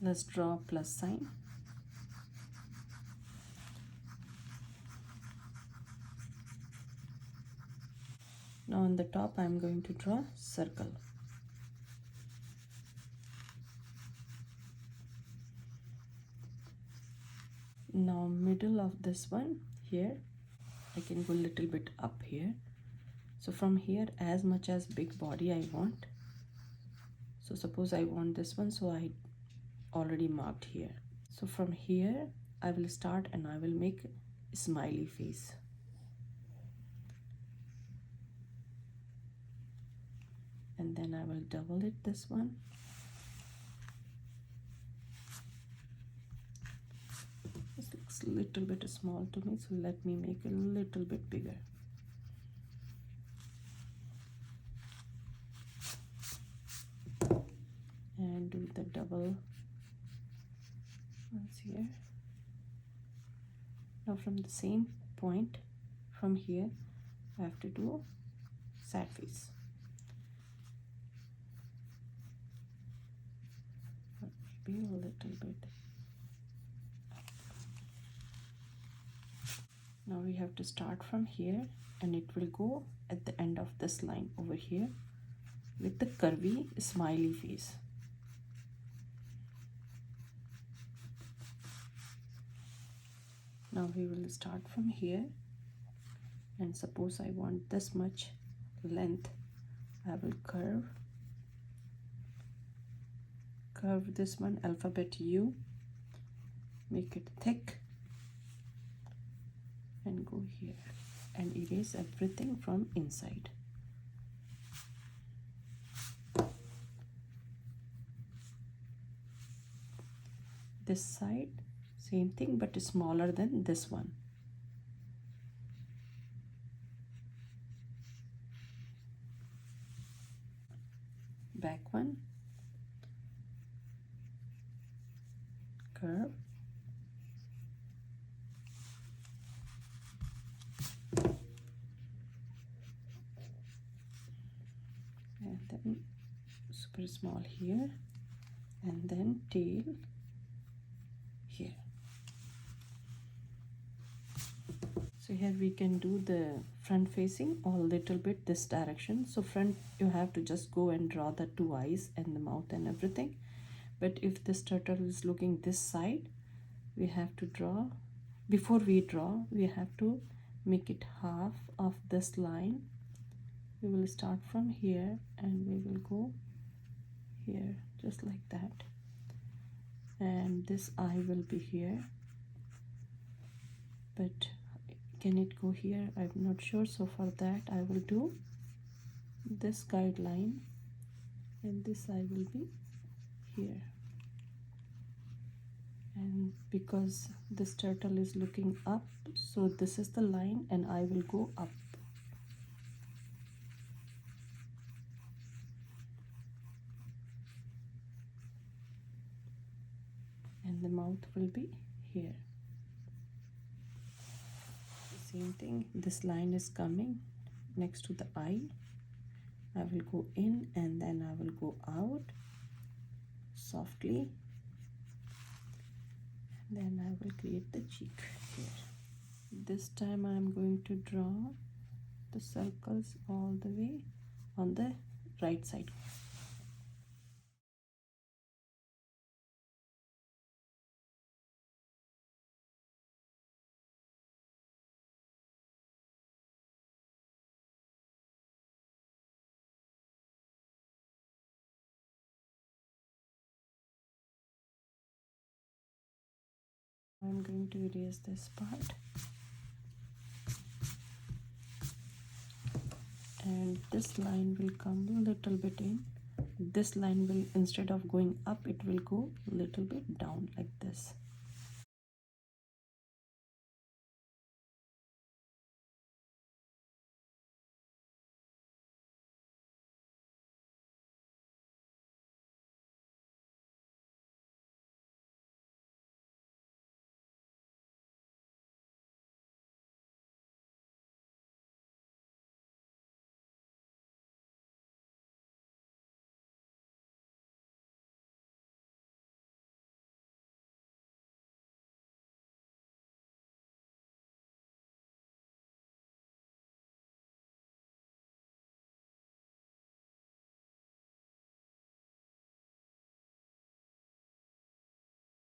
Let's draw a plus sign. Now on the top I'm going to draw circle. Now middle of this one here, I can go a little bit up here. So from here, as much as big body I want. So suppose I want this one, so I already marked here. So from here I will start and I will make a smiley face. And then I will double it, this one. This looks a little bit small to me, so let me make it a little bit bigger. And do the double ones here. Now from the same point, from here, I have to do sad face. Maybe a little bit. Now we have to start from here and it will go at the end of this line over here with the curvy smiley face. Now we will start from here, and suppose I want this much length, I will curve this one, alphabet U, make it thick and go here and erase everything from inside. This side same thing but smaller than this one. Back one, curve, and then super small here, and then tail here. So here we can do the front facing or little bit this direction. So front, you have to just go and draw the two eyes and the mouth and everything. But if this turtle is looking this side, we have to draw, before we draw, we have to make it half of this line. We will start from here and we will go here, just like that. And this eye will be here. But can it go here? I'm not sure. So for that I will do this guideline and this eye will be here. And because this turtle is looking up, so this is the line and I will go up. And the mouth will be here. Same thing, this line is coming next to the eye. I will go in and then I will go out softly, and then I will create the cheek here. This time I am going to draw the circles all the way on the right side. I'm going to erase this part, and this line will come a little bit in. This line will, instead of going up, it will go a little bit down like this.